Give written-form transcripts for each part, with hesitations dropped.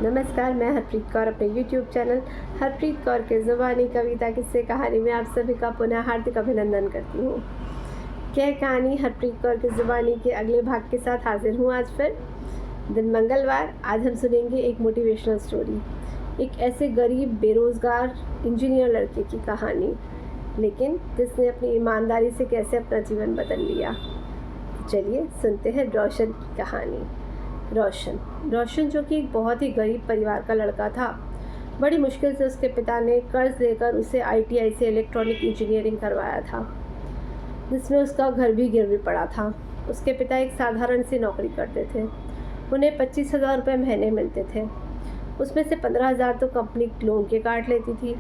नमस्कार, मैं हरप्रीत कौर अपने YouTube चैनल हरप्रीत कौर के ज़ुबानी कविता किस्से कहानी में आप सभी का पुनः हार्दिक अभिनंदन करती हूँ। यह कहानी हरप्रीत कौर की ज़ुबानी के अगले भाग के साथ हाजिर हूँ आज फिर। दिन मंगलवार। आज हम सुनेंगे एक मोटिवेशनल स्टोरी, एक ऐसे गरीब बेरोज़गार इंजीनियर लड़के की कहानी, लेकिन जिसने अपनी ईमानदारी से कैसे अपना जीवन बदल लिया। चलिए सुनते हैं रोशन की कहानी। रोशन जो कि एक बहुत ही गरीब परिवार का लड़का था। बड़ी मुश्किल से उसके पिता ने कर्ज लेकर उसे ITI से इलेक्ट्रॉनिक इंजीनियरिंग करवाया था, जिसमें उसका घर भी गिरवी पड़ा था। उसके पिता एक साधारण सी नौकरी करते थे। उन्हें 25,000 रुपये महीने मिलते थे। उसमें से 15,000 तो कंपनी लोन के काट लेती थी।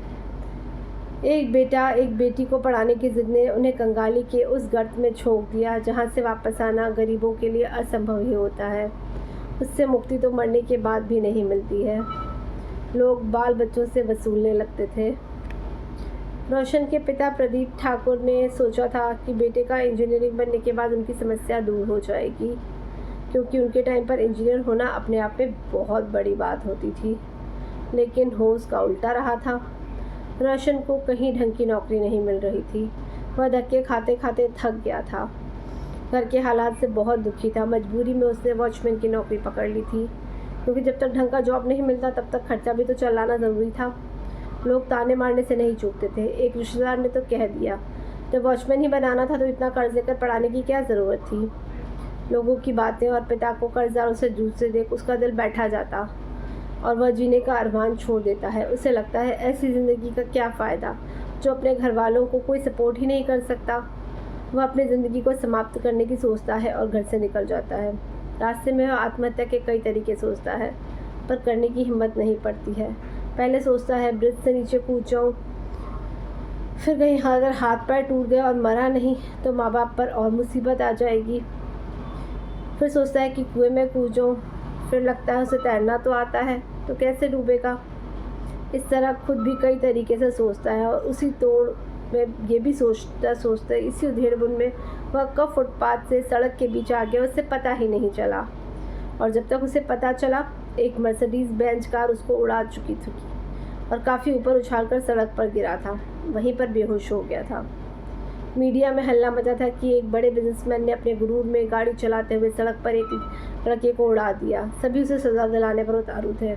एक बेटा एक बेटी को पढ़ाने की जिद ने उन्हें कंगाली के उस गर्त में झोंक दिया जहाँ से वापस आना गरीबों के लिए असंभव ही होता है। उससे मुक्ति तो मरने के बाद भी नहीं मिलती है। लोग बाल बच्चों से वसूलने लगते थे। रोशन के पिता प्रदीप ठाकुर ने सोचा था कि बेटे का इंजीनियरिंग बनने के बाद उनकी समस्या दूर हो जाएगी, क्योंकि उनके टाइम पर इंजीनियर होना अपने आप में बहुत बड़ी बात होती थी। लेकिन हो उसका उल्टा रहा था। रोशन को कहीं ढंग की नौकरी नहीं मिल रही थी। वह धक्के खाते खाते थक गया था। घर के हालात से बहुत दुखी था। मजबूरी में उसने वॉचमैन की नौकरी पकड़ ली थी, क्योंकि जब तक ढंग का जॉब नहीं मिलता तब तक खर्चा भी तो चलाना ज़रूरी था। लोग ताने मारने से नहीं चूकते थे। एक रिश्तेदार ने तो कह दिया, जब वॉचमैन ही बनाना था तो इतना कर्ज लेकर पढ़ाने की क्या ज़रूरत थी। लोगों की बातें और पिता को कर्जदारों से जूझते देख उसका दिल बैठा जाता और वह जीने का अरमान छोड़ देता है। उसे लगता है ऐसी ज़िंदगी का क्या फ़ायदा जो अपने घर वालों को कोई सपोर्ट ही नहीं कर सकता। वह अपनी ज़िंदगी को समाप्त करने की सोचता है और घर से निकल जाता है। रास्ते में वह आत्महत्या के कई तरीके सोचता है, पर करने की हिम्मत नहीं पड़ती है। पहले सोचता है ब्रिज से नीचे कूद जाऊँ, फिर कहीं अगर हाथ पैर टूट गए और मरा नहीं तो माँ बाप पर और मुसीबत आ जाएगी। फिर सोचता है कि कुएं में कूद जाऊँ, फिर लगता है उसे तैरना तो आता है तो कैसे डूबेगा। इस तरह खुद भी कई तरीके से सोचता है और उसी तोड़ में ये भी सोचता इसी उधेड़-बुन में वह कब फुटपाथ से सड़क के बीच आ गया उसे पता ही नहीं चला। और जब तक उसे पता चला, एक मर्सिडीज़ बेंज कार उसको उड़ा चुकी थी और काफ़ी ऊपर उछालकर सड़क पर गिरा था। वहीं पर बेहोश हो गया था। मीडिया में हल्ला मचा था कि एक बड़े बिजनेसमैन ने अपने गुरूर में गाड़ी चलाते हुए सड़क पर एक लड़के को उड़ा दिया। सभी उसे सज़ा दिलाने पर उतारू थे।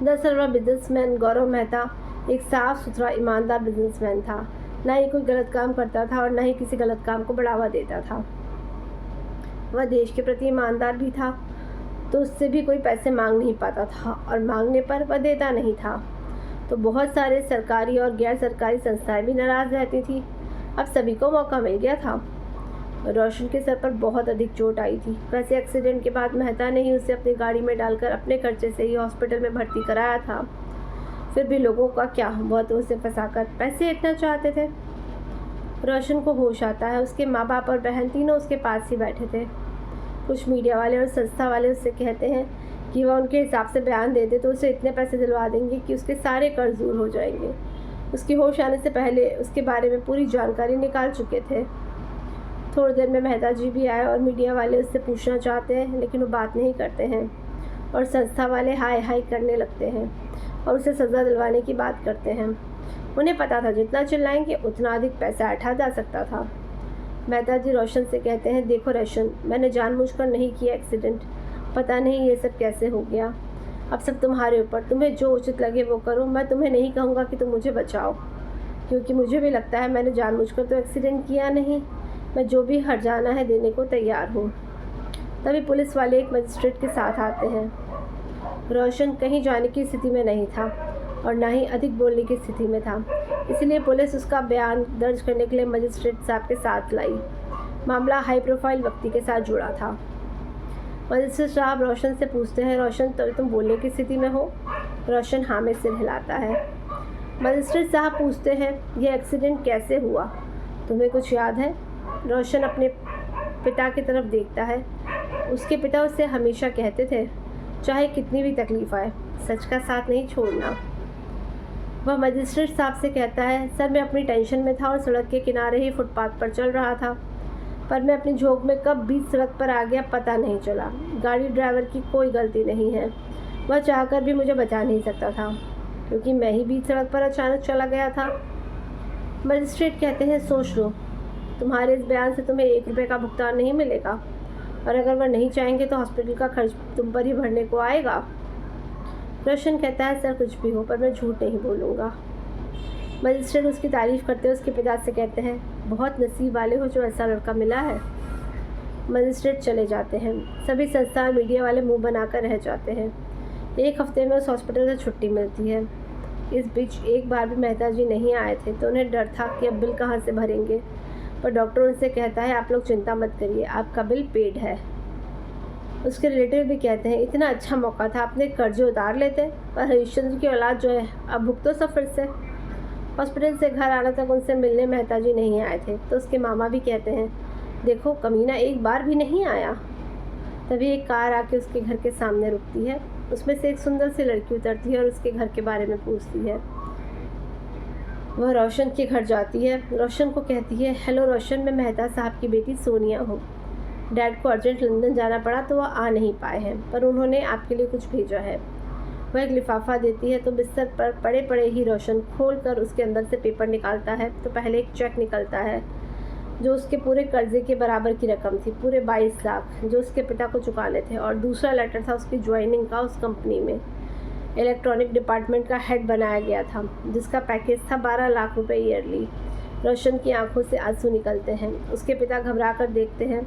दरअसल वह बिजनेसमैन गौरव मेहता एक साफ सुथरा ईमानदार बिजनेसमैन था। ना ही कोई गलत काम करता था और ना ही किसी गलत काम को बढ़ावा देता था। वह देश के प्रति ईमानदार भी था, तो उससे भी कोई पैसे मांग नहीं पाता था और मांगने पर वह देता नहीं था। तो बहुत सारे सरकारी और गैर सरकारी संस्थाएं भी नाराज़ रहती थी। अब सभी को मौका मिल गया था। रोशन के सर पर बहुत अधिक चोट आई थी। वैसे एक्सीडेंट के बाद मेहता ने ही उसे अपनी गाड़ी में डालकर अपने खर्चे से ही हॉस्पिटल में भर्ती कराया था। फिर भी लोगों का क्या, वह तो उसे फंसाकर पैसे इतना चाहते थे। रोशन को होश आता है। उसके माँ बाप और बहन तीनों उसके पास ही बैठे थे। कुछ मीडिया वाले और संस्था वाले उससे कहते हैं कि वह उनके हिसाब से बयान दे दे तो उसे इतने पैसे दिलवा देंगे कि उसके सारे कर्ज दूर हो जाएंगे। उसकी होश आने से पहले उसके बारे में पूरी जानकारी निकाल चुके थे। थोड़ी देर में मेहता जी भी आए और मीडिया वाले उससे पूछना चाहते हैं, लेकिन वो बात नहीं करते हैं और संस्था वाले हाय हाय करने लगते हैं और उसे सज़ा दिलवाने की बात करते हैं। उन्हें पता था जितना चिल्लाएंगे उतना अधिक पैसा ऐंठा जा सकता था। मेहता जी रोशन से कहते हैं, देखो रोशन, मैंने जानबूझकर नहीं किया एक्सीडेंट। पता नहीं ये सब कैसे हो गया। अब सब तुम्हारे ऊपर, तुम्हें जो उचित लगे वो करो। मैं तुम्हें नहीं कहूँगा कि तुम मुझे बचाओ, क्योंकि मुझे भी लगता है मैंने जानबूझकर तो एक्सीडेंट किया नहीं। मैं जो भी हर्जाना है देने को तैयार हूँ। तभी पुलिस वाले एक मजिस्ट्रेट के साथ आते हैं। रोशन कहीं जाने की स्थिति में नहीं था और ना ही अधिक बोलने की स्थिति में था, इसलिए पुलिस उसका बयान दर्ज करने के लिए मजिस्ट्रेट साहब के साथ लाई। मामला हाई प्रोफाइल व्यक्ति के साथ जुड़ा था। मजिस्ट्रेट साहब रोशन से पूछते हैं, रोशन तो तुम बोलने की स्थिति में हो? रोशन हाँ में सिर हिलाता है। मजिस्ट्रेट साहब पूछते हैं, यह एक्सीडेंट कैसे हुआ, तुम्हें कुछ याद है? रोशन अपने पिता की तरफ देखता है। उसके पिता उससे हमेशा कहते थे, चाहे कितनी भी तकलीफ़ आए, सच का साथ नहीं छोड़ना। वह मजिस्ट्रेट साहब से कहता है, सर मैं अपनी टेंशन में था और सड़क के किनारे ही फुटपाथ पर चल रहा था, पर मैं अपनी झोंक में कब बीच सड़क पर आ गया पता नहीं चला। गाड़ी ड्राइवर की कोई गलती नहीं है। वह चाहकर भी मुझे बचा नहीं सकता था, क्योंकि मैं ही बीच सड़क पर अचानक चला गया था। मजिस्ट्रेट कहते हैं, सोच लो, तुम्हारे इस बयान से तुम्हें 1 रुपये का भुगतान नहीं मिलेगा, और अगर वह नहीं चाहेंगे तो हॉस्पिटल का खर्च तुम पर ही भरने को आएगा। रोशन कहता है, सर कुछ भी हो, पर मैं झूठ नहीं बोलूँगा। मजिस्ट्रेट उसकी तारीफ़ करते हुए उसके पिता से कहते हैं, बहुत नसीब वाले हो जो ऐसा लड़का मिला है। मजिस्ट्रेट चले जाते हैं। सभी संस्था मीडिया वाले मुंह बनाकर रह जाते हैं। 1 हफ्ते में उस हॉस्पिटल से छुट्टी मिलती है। इस बीच एक बार भी मेहता जी नहीं आए थे, तो उन्हें डर था कि अब बिल कहाँ से भरेंगे, पर डॉक्टर उनसे कहता है, आप लोग चिंता मत करिए, आपका बिल पेड है। उसके रिलेटिव भी कहते हैं, इतना अच्छा मौका था, अपने कर्जे उतार लेते, पर हरीशचंद्र की औलाद जो है अब भुगतो सफ़र से। हॉस्पिटल से घर आने तक उनसे मिलने मेहता जी नहीं आए थे, तो उसके मामा भी कहते हैं, देखो कमीना एक बार भी नहीं आया। तभी एक कार आके उसके घर के सामने रुकती है। उसमें से एक सुंदर सी लड़की उतरती है और उसके घर के बारे में पूछती है। वह रोशन के घर जाती है। रोशन को कहती है, हेलो रोशन, मैं मेहता साहब की बेटी सोनिया हूँ। डैड को अर्जेंट लंदन जाना पड़ा तो वह आ नहीं पाए हैं, पर उन्होंने आपके लिए कुछ भेजा है। वह एक लिफाफा देती है, तो बिस्तर पर पड़े पड़े ही रोशन खोल कर उसके अंदर से पेपर निकालता है। तो पहले एक चेक निकलता है जो उसके पूरे कर्जे के बराबर की रकम थी, पूरे 22 लाख, जो उसके पिता को चुकाने थे, और दूसरा लेटर था उसकी ज्वाइनिंग का उस कंपनी में। इलेक्ट्रॉनिक डिपार्टमेंट का हेड बनाया गया था, जिसका पैकेज था 12 लाख रुपए ईयरली। रोशन की आंखों से आंसू निकलते हैं। उसके पिता घबरा कर देखते हैं,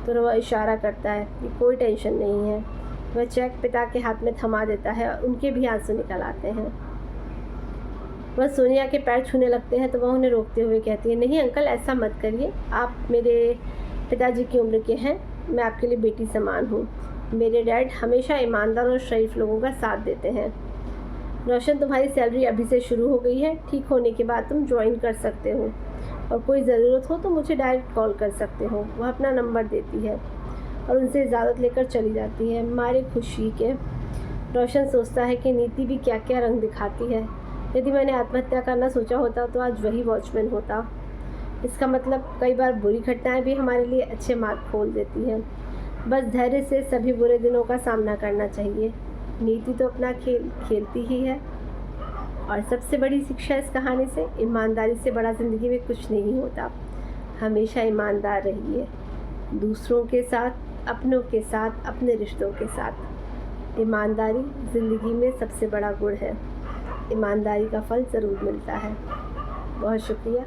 तो वह इशारा करता है कि कोई टेंशन नहीं है। वह चेक पिता के हाथ में थमा देता है और उनके भी आंसू निकल आते हैं। वह सोनिया के पैर छूने लगते हैं, तो वह उन्हें रोकते हुए कहती है, नहीं अंकल, ऐसा मत करिए, आप मेरे पिताजी की उम्र के हैं, मैं आपके लिए बेटी समान हूँ। मेरे डैड हमेशा ईमानदार और शरीफ लोगों का साथ देते हैं। रोशन, तुम्हारी सैलरी अभी से शुरू हो गई है, ठीक होने के बाद तुम ज्वाइन कर सकते हो, और कोई ज़रूरत हो तो मुझे डायरेक्ट कॉल कर सकते हो। वह अपना नंबर देती है और उनसे इजाज़त लेकर चली जाती है। मारे खुशी के रोशन सोचता है कि नीति भी क्या क्या रंग दिखाती है। यदि मैंने आत्महत्या करना सोचा होता तो आज वही वॉचमैन होता। इसका मतलब कई बार बुरी घटनाएं भी हमारे लिए अच्छे मार्ग खोल देती हैं। बस धैर्य से सभी बुरे दिनों का सामना करना चाहिए। नीति तो अपना खेल खेलती ही है। और सबसे बड़ी शिक्षा इस कहानी से, ईमानदारी से बड़ा ज़िंदगी में कुछ नहीं होता। हमेशा ईमानदार रहिए, दूसरों के साथ, अपनों के साथ, अपने रिश्तों के साथ। ईमानदारी ज़िंदगी में सबसे बड़ा गुण है। ईमानदारी का फल ज़रूर मिलता है। बहुत शुक्रिया।